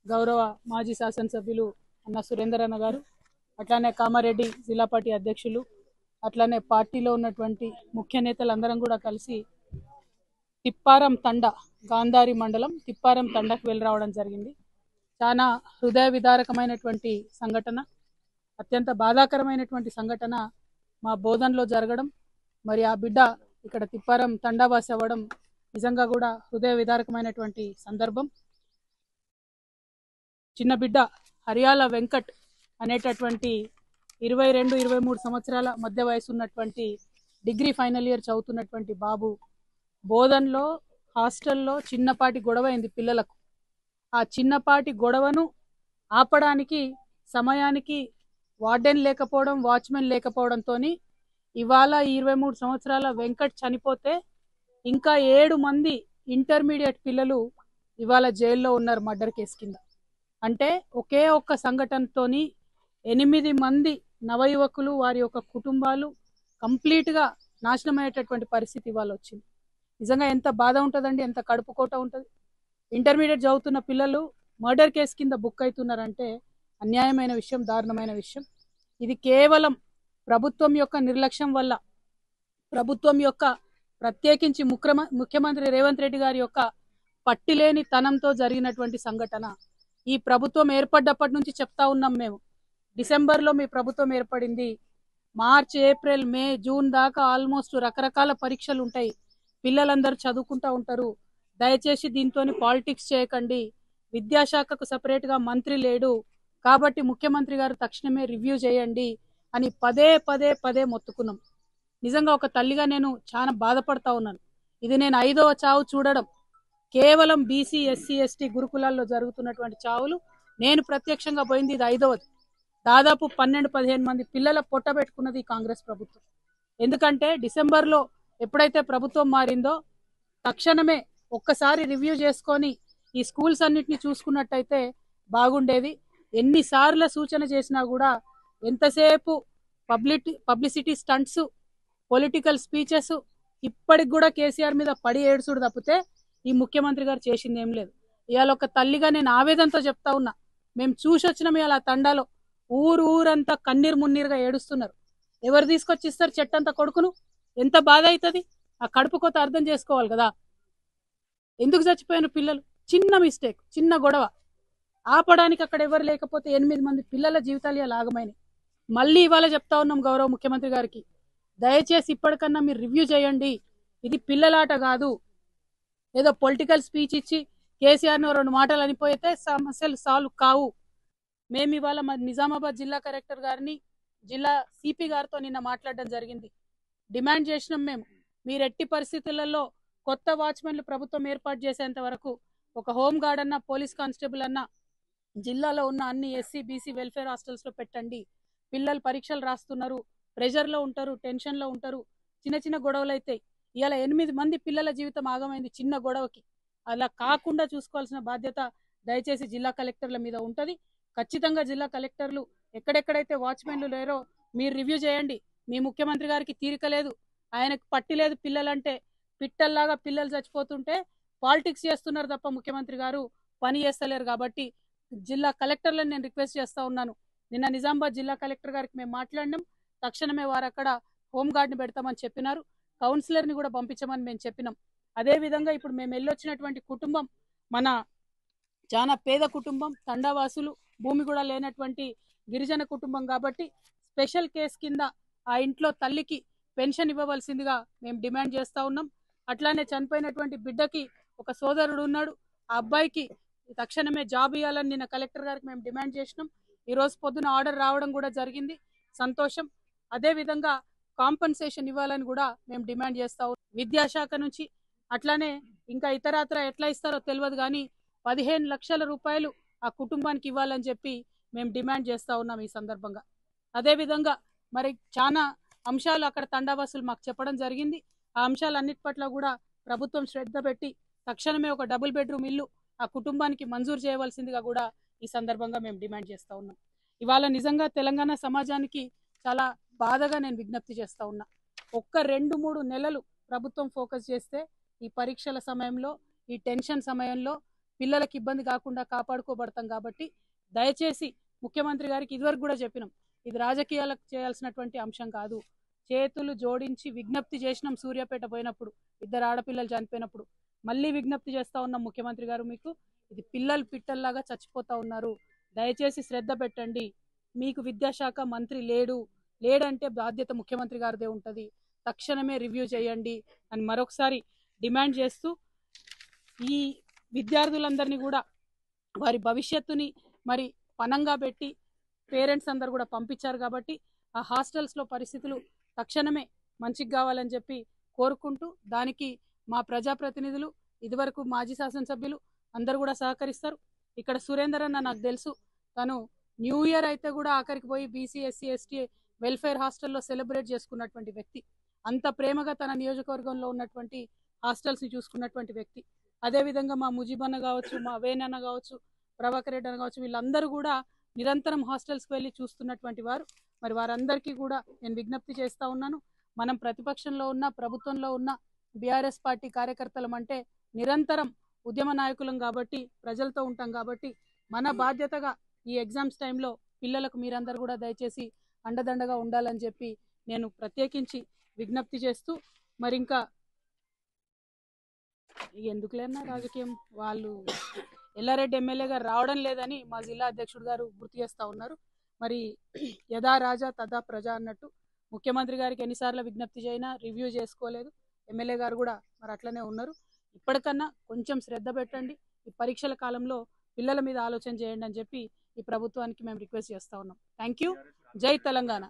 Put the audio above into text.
గౌరవ మాజీ శాసనసభ్యులు అన్న సురేందర్ అన్న గారు, అట్లానే కామారెడ్డి జిల్లా పార్టీ అధ్యక్షులు, అట్లానే పార్టీలో ఉన్నటువంటి ముఖ్య నేతలందరం కూడా కలిసి తిప్పారం తండ, గాంధారి మండలం తిప్పారం తండకు వెళ్ళి రావడం జరిగింది. చాలా హృదయ విదారకమైనటువంటి సంఘటన, అత్యంత బాధాకరమైనటువంటి సంఘటన మా బోధనలో జరగడం, మరి ఆ బిడ్డ ఇక్కడ తిప్పారం తండావాసి అవ్వడం నిజంగా కూడా హృదయ విదారకమైనటువంటి సందర్భం. చిన్న బిడ్డ హరియాల వెంకట్ అనేటటువంటి 22-23 సంవత్సరాల మధ్య వయసు ఉన్నటువంటి డిగ్రీ ఫైనల్ ఇయర్ చదువుతున్నటువంటి బాబు బోధన్లో హాస్టల్లో చిన్నపాటి గొడవ అయింది పిల్లలకు. ఆ చిన్నపాటి గొడవను ఆపడానికి సమయానికి వార్డెన్ లేకపోవడం, వాచ్మెన్ లేకపోవడంతో ఇవాళ 23 సంవత్సరాల వెంకట్ చనిపోతే ఇంకా 7 మంది ఇంటర్మీడియట్ పిల్లలు ఇవాళ జైల్లో ఉన్నారు మర్డర్ కేసు కింద. అంటే ఒకే ఒక్క సంఘటనతోని 8 మంది నవయువకులు, వారి యొక్క కుటుంబాలు కంప్లీట్గా నాశనమయ్యేటటువంటి పరిస్థితి ఇవాళ వచ్చింది. నిజంగా ఎంత బాధ ఉంటుందండి, ఎంత కడుపుకోట ఉంటుంది. ఇంటర్మీడియట్ చదువుతున్న పిల్లలు మర్డర్ కేసు కింద బుక్ అవుతున్నారంటే అన్యాయమైన విషయం, దారుణమైన విషయం. ఇది కేవలం ప్రభుత్వం యొక్క నిర్లక్ష్యం వల్ల, ప్రభుత్వం యొక్క ప్రత్యేకించి ముఖ్యమంత్రి రేవంత్ రెడ్డి గారి యొక్క పట్టిలేని తనంతో జరిగినటువంటి సంఘటన. ఈ ప్రభుత్వం ఏర్పడ్డప్పటి నుంచి చెప్తా ఉన్నాం మేము. డిసెంబర్లో మీ ప్రభుత్వం ఏర్పడింది, మార్చ్, ఏప్రిల్, మే, జూన్ దాకా ఆల్మోస్ట్ రకరకాల పరీక్షలు ఉంటాయి, పిల్లలందరూ చదువుకుంటూ ఉంటారు. దయచేసి దీంతో పాలిటిక్స్ చేయకండి, విద్యాశాఖకు సపరేట్గా మంత్రి లేడు కాబట్టి ముఖ్యమంత్రి గారు తక్షణమే రివ్యూ చేయండి అని పదే పదే పదే మొత్తుకున్నాం. నిజంగా ఒక తల్లిగా నేను చాలా బాధపడతా ఉన్నాను. ఇది నేను 5వ చావు చూడడం. కేవలం బీసీ, ఎస్సీ, ఎస్టీ గురుకులాల్లో జరుగుతున్నటువంటి చావులు నేను ప్రత్యక్షంగా పోయింది ఇది 5వది. దాదాపు 12-15 మంది పిల్లల పొట్ట పెట్టుకున్నది కాంగ్రెస్ ప్రభుత్వం. ఎందుకంటే డిసెంబర్లో ఎప్పుడైతే ప్రభుత్వం మారిందో తక్షణమే ఒక్కసారి రివ్యూ చేసుకొని ఈ స్కూల్స్ అన్నిటిని చూసుకున్నట్టయితే బాగుండేది. ఎన్నిసార్లు సూచన చేసినా కూడా ఎంతసేపు పబ్లిసిటీ స్టంట్స్, పొలిటికల్ స్పీచెస్, ఇప్పటికి కూడా కేసీఆర్ మీద పడి ఏడుచుడు తప్పితే ఈ ముఖ్యమంత్రి గారు చేసింది ఏం లేదు. ఇవాళ ఒక తల్లిగా నేను ఆవేదనతో చెప్తా ఉన్నా, మేము చూసి వచ్చినాం ఇవాళ తండాలో ఊరంతా కన్నీరు మున్నీరుగా ఏడుస్తున్నారు. ఎవరు తీసుకొచ్చి ఇస్తారు చెట్టంత కొడుకును? ఎంత బాధ అవుతుంది. ఆ కడుపు కొత్త అర్థం చేసుకోవాలి కదా. ఎందుకు చచ్చిపోయాను పిల్లలు? చిన్న మిస్టేక్, చిన్న గొడవ ఆపడానికి అక్కడ ఎవరు లేకపోతే 8 మంది పిల్లల జీవితాలు ఇలా ఆగమైనాయి. మళ్ళీ ఇవాళ చెప్తా ఉన్నాం గౌరవ ముఖ్యమంత్రి గారికి, దయచేసి ఇప్పటికన్నా మీరు రివ్యూ చేయండి. ఇది పిల్లలాట కాదు. ఏదో పొలిటికల్ స్పీచ్ ఇచ్చి కేసీఆర్ని 2 మాటలు అనిపోయితే సమస్యలు సాల్వ్ కావు. మేము ఇవాళ నిజామాబాద్ జిల్లా కలెక్టర్ గారిని, జిల్లా సిపి గారితో నిన్న మాట్లాడడం జరిగింది. డిమాండ్ చేసినాం మేము, మీరు ఎట్టి పరిస్థితులలో కొత్త వాచ్మెన్లు ప్రభుత్వం ఏర్పాటు చేసేంత వరకు ఒక హోమ్ గార్డ్ అన్న, పోలీస్ కానిస్టేబుల్ అన్న జిల్లాలో ఉన్న అన్ని ఎస్సీ, బీసీ వెల్ఫేర్ హాస్టల్స్లో పెట్టండి. పిల్లలు పరీక్షలు రాస్తున్నారు, ప్రెషర్లో ఉంటారు, టెన్షన్లో ఉంటారు, చిన్న చిన్న గొడవలు అవుతాయి. ఇలా 8 మంది పిల్లల జీవితం ఆగమైంది చిన్న గొడవకి. అలా కాకుండా చూసుకోవాల్సిన బాధ్యత దయచేసి జిల్లా కలెక్టర్ల మీద ఉంటుంది. ఖచ్చితంగా జిల్లా కలెక్టర్లు ఎక్కడెక్కడైతే వాచ్మెన్లు లేరో మీరు రివ్యూ చేయండి. మీ ముఖ్యమంత్రి గారికి తీరిక లేదు, ఆయనకు పట్టి లేదు. పిల్లలంటే పిట్టల్లాగా పిల్లలు చచ్చిపోతుంటే పాలిటిక్స్ చేస్తున్నారు తప్ప ముఖ్యమంత్రి గారు పని చేస్తలేరు. కాబట్టి జిల్లా కలెక్టర్లను నేను రిక్వెస్ట్ చేస్తా ఉన్నాను. నిన్న నిజామాబాద్ జిల్లా కలెక్టర్ గారికి మేము మాట్లాడినాం. తక్షణమే వారు అక్కడ హోంగార్డ్ని పెడతామని చెప్పినారు. కౌన్సిలర్ని కూడా పంపించమని మేము చెప్పినాం. అదేవిధంగా ఇప్పుడు మేము వెళ్ళొచ్చినటువంటి కుటుంబం మన చాలా పేద కుటుంబం, తండావాసులు, భూమి కూడా లేనటువంటి గిరిజన కుటుంబం కాబట్టి స్పెషల్ కేసు కింద ఆ ఇంట్లో తల్లికి పెన్షన్ ఇవ్వవలసిందిగా మేము డిమాండ్ చేస్తూ ఉన్నాం. అట్లానే చనిపోయినటువంటి బిడ్డకి ఒక సోదరుడు ఉన్నాడు, ఆ అబ్బాయికి తక్షణమే జాబ్ ఇవ్వాలని నిన్న కలెక్టర్ గారికి మేము డిమాండ్ చేసినాం. ఈరోజు పొద్దున ఆర్డర్ రావడం కూడా జరిగింది, సంతోషం. అదేవిధంగా కాంపన్సేషన్ ఇవ్వాలని కూడా మేము డిమాండ్ చేస్తా ఉన్నాం విద్యాశాఖ నుంచి. అట్లానే ఇంకా ఇతరత్ర ఎట్లా ఇస్తారో తెలియదు కానీ 15 లక్షల రూపాయలు ఆ కుటుంబానికి ఇవ్వాలని చెప్పి మేము డిమాండ్ చేస్తూ ఉన్నాం ఈ సందర్భంగా. అదేవిధంగా మరి చాలా అంశాలు అక్కడ తండావాసులు మాకు చెప్పడం జరిగింది. ఆ అంశాలన్నిటి పట్ల కూడా ప్రభుత్వం శ్రద్ధ పెట్టి తక్షణమే ఒక డబుల్ బెడ్రూమ్ ఇల్లు ఆ కుటుంబానికి మంజూరు చేయవలసిందిగా కూడా ఈ సందర్భంగా మేము డిమాండ్ చేస్తూ ఉన్నాం. ఇవాళ నిజంగా తెలంగాణ సమాజానికి చాలా బాధగా నేను విజ్ఞప్తి చేస్తూ ఉన్నా. ఒక్క 2-3 నెలలు ప్రభుత్వం ఫోకస్ చేస్తే ఈ పరీక్షల సమయంలో, ఈ టెన్షన్ సమయంలో పిల్లలకు ఇబ్బంది కాకుండా కాపాడుకోబడతాం కాబట్టి దయచేసి ముఖ్యమంత్రి గారికి ఇదివరకు కూడా చెప్పినాం, ఇది రాజకీయాలకు చేయాల్సినటువంటి అంశం కాదు. చేతులు జోడించి విజ్ఞప్తి చేసినాం సూర్యాపేట పోయినప్పుడు, 2 ఆడపిల్లలు చనిపోయినప్పుడు. మళ్ళీ విజ్ఞప్తి చేస్తా ఉన్నాం ముఖ్యమంత్రి గారు, మీకు ఇది పిల్లలు పిట్టల్లాగా చచ్చిపోతా ఉన్నారు, దయచేసి శ్రద్ధ పెట్టండి. మీకు విద్యాశాఖ మంత్రి లేడంటే బాధ్యత ముఖ్యమంత్రి గారిదే ఉంటుంది, తక్షణమే రివ్యూ చేయండి అని మరొకసారి డిమాండ్ చేస్తూ, ఈ విద్యార్థులందరినీ కూడా వారి భవిష్యత్తుని మరి పనంగా పెట్టి పేరెంట్స్ అందరు కూడా పంపించారు కాబట్టి ఆ హాస్టల్స్లో పరిస్థితులు తక్షణమే మంచిగా కావాలని చెప్పి కోరుకుంటూ, దానికి మా ప్రజాప్రతినిధులు ఇదివరకు మాజీ శాసనసభ్యులు అందరు కూడా సహకరిస్తారు. ఇక్కడ సురేందర్ అన్న నాకు తెలుసు, తను న్యూ ఇయర్ అయితే కూడా ఆఖరికి పోయి బీసీ ఎస్సీ ఎస్టీ వెల్ఫేర్ హాస్టల్లో సెలబ్రేట్ చేసుకున్నటువంటి వ్యక్తి, అంత ప్రేమగా తన నియోజకవర్గంలో ఉన్నటువంటి హాస్టల్స్ని చూసుకున్నటువంటి వ్యక్తి. అదేవిధంగా మా ముజీబన్న కావచ్చు, మా వేణన్న కావచ్చు, ప్రభాకర్ రెడ్డి అన్న కావచ్చు, వీళ్ళందరూ కూడా నిరంతరం హాస్టల్స్కి వెళ్ళి చూస్తున్నటువంటి వారు. మరి వారందరికీ కూడా నేను విజ్ఞప్తి చేస్తూ ఉన్నాను, మనం ప్రతిపక్షంలో ఉన్న ప్రభుత్వంలో ఉన్న బీఆర్ఎస్ పార్టీ కార్యకర్తలం అంటే నిరంతరం ఉద్యమ నాయకులం కాబట్టి, ప్రజలతో ఉంటాం కాబట్టి, మన బాధ్యతగా ఈ ఎగ్జామ్స్ టైంలో పిల్లలకు మీరందరూ కూడా దయచేసి అండదండగా ఉండాలని చెప్పి నేను ప్రత్యేకించి విజ్ఞప్తి చేస్తూ, మరి ఇంకా ఎందుకులేనా రాజకీయం, వాళ్ళు ఎల్లారెడ్డి ఎమ్మెల్యే గారు రావడం లేదని మా జిల్లా అధ్యక్షుడు గారు గుర్తు చేస్తూ ఉన్నారు. మరి యథా రాజా తథా ప్రజ అన్నట్టు ముఖ్యమంత్రి గారికి ఎన్నిసార్లు విజ్ఞప్తి చేసినా రివ్యూ చేసుకోలేదు, ఎమ్మెల్యే గారు కూడా మరి అట్లనే ఉన్నారు. ఇప్పటికన్నా కొంచెం శ్రద్ధ పెట్టండి, ఈ పరీక్షల కాలంలో పిల్లల మీద ఆలోచన చేయండి అని చెప్పి ఈ ప్రభుత్వానికి మేము రిక్వెస్ట్ చేస్తూ ఉన్నాం. Thank you. జై తెలంగాణ.